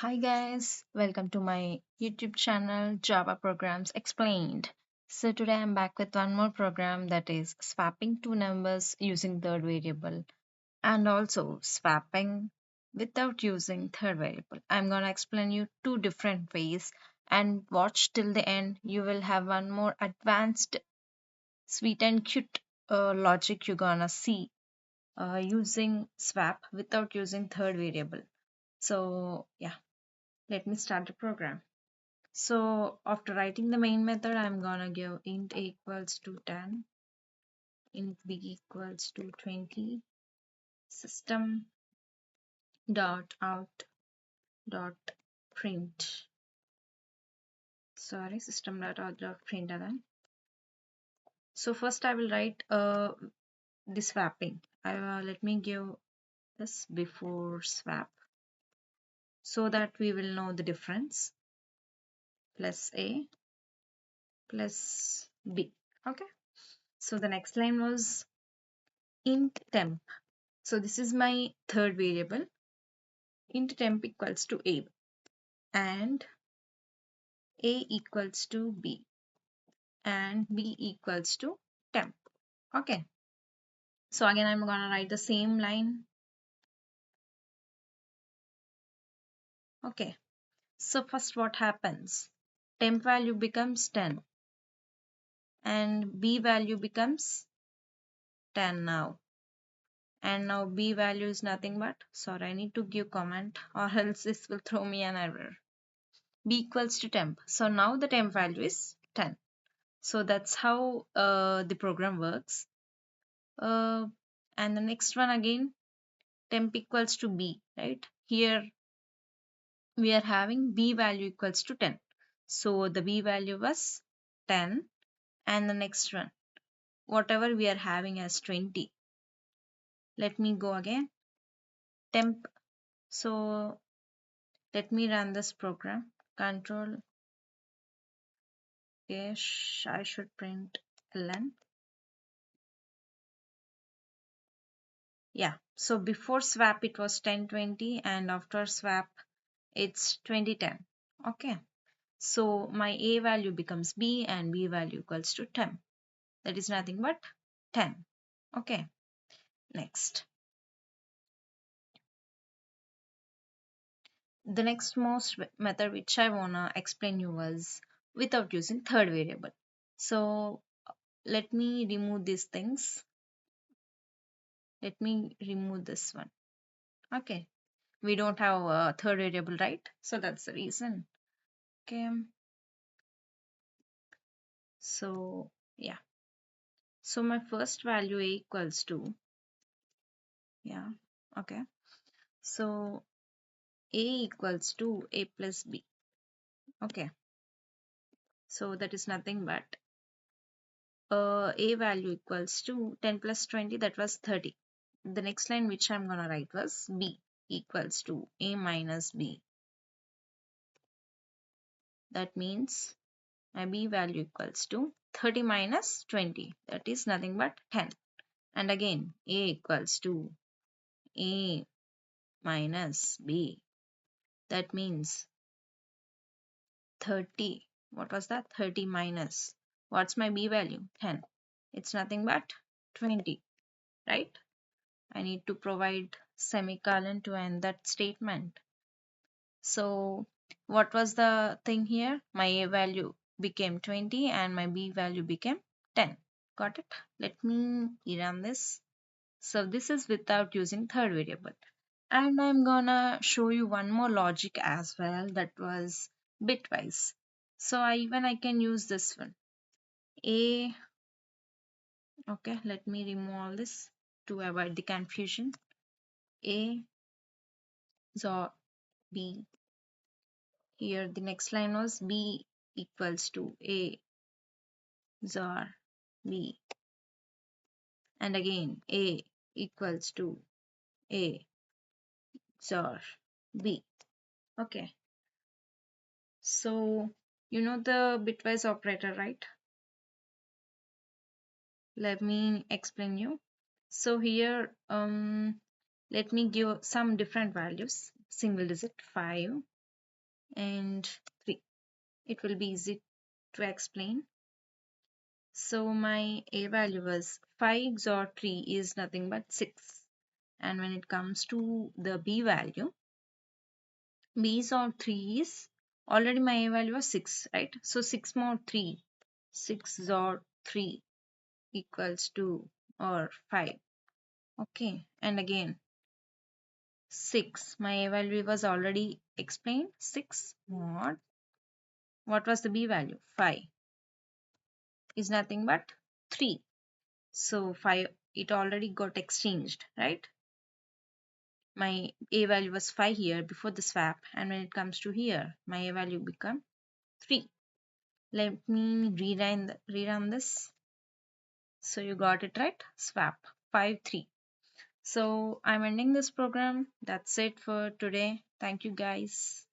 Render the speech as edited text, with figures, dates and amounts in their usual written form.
Hi guys, welcome to my YouTube channel Java Programs Explained. So today I'm back with one more program, that is swapping two numbers using third variable and also swapping without using third variable. I'm gonna explain you two different ways and watch till the end. You will have one more advanced, sweet and cute logic you're gonna see using swap without using third variable. So yeah, let me start the program. So after writing the main method, I'm gonna give int a equals to 10, int b equals to 20, system dot out dot print. Sorry, system dot out dot print again. So first I will write the swapping. Let me give this before swap so that we will know the difference. Plus a plus b. Okay. So the next line was int temp. So this is my third variable. Int temp equals to a and a equals to b and b equals to temp. Okay. So again, I'm gonna write the same line. Okay. So first what happens? Temp value becomes 10 and b value becomes 10 now. And now b value is nothing but, sorry, I need to give comment or else this will throw me an error. B equals to temp. So now the temp value is 10. So that's how the program works. And the next one again, temp equals to b, right? Here we are having b value equals to 10. So the b value was 10 and the next one, whatever we are having as 20. Let me go again. Temp. So let me run this program. Control. Yes, I should print ln. Yeah, so before swap it was 1020 and after swap it's 2010. Okay, so my a value becomes b and b value equals to 10. That is nothing but 10. Okay, next. The next most method which I wanna explain you was without using third variable. So let me remove these things. Let me remove this one. Okay, we don't have a third variable, right? So that's the reason. Okay, so yeah, so my first value a equals to, yeah, okay, so a equals to a plus b. Okay, so that is nothing but a value equals to 10 plus 20, that was 30. The next line which I'm gonna write was b equals to a minus b. That means my b value equals to 30 minus 20, that is nothing but 10. And again a equals to a minus b, that means 30. What was that? 30 minus. What's my b value? 10. It's nothing but 20, right? I need to provide semicolon to end that statement. So what was the thing here? My a value became 20 and my b value became 10. Got it? Let me run this. So this is without using third variable. And I'm gonna show you one more logic as well, that was bitwise. So I can use this one. A, okay, let me remove all this to avoid the confusion. A, so B. Here the next line was B equals to A, XOR B. And again A equals to A, XOR B. Okay. So you know the bitwise operator, right? Let me explain you. So here let me give some different values. Single digit 5, and 3. It will be easy to explain. So my A value was 5 XOR 3 is nothing but 6. And when it comes to the B value, B XOR 3 is already my A value was 6, right? So 6 more 3, 6 XOR 3 equals to or 5. Okay, and again 6. My A value was already explained. 6 mod. What was the B value? 5 is nothing but 3. So 5, it already got exchanged, right? My A value was 5 here before the swap, and when it comes to here, my A value become 3. Let me rerun this. So you got it right. Swap 5 3. So I'm ending this program. That's it for today. Thank you guys.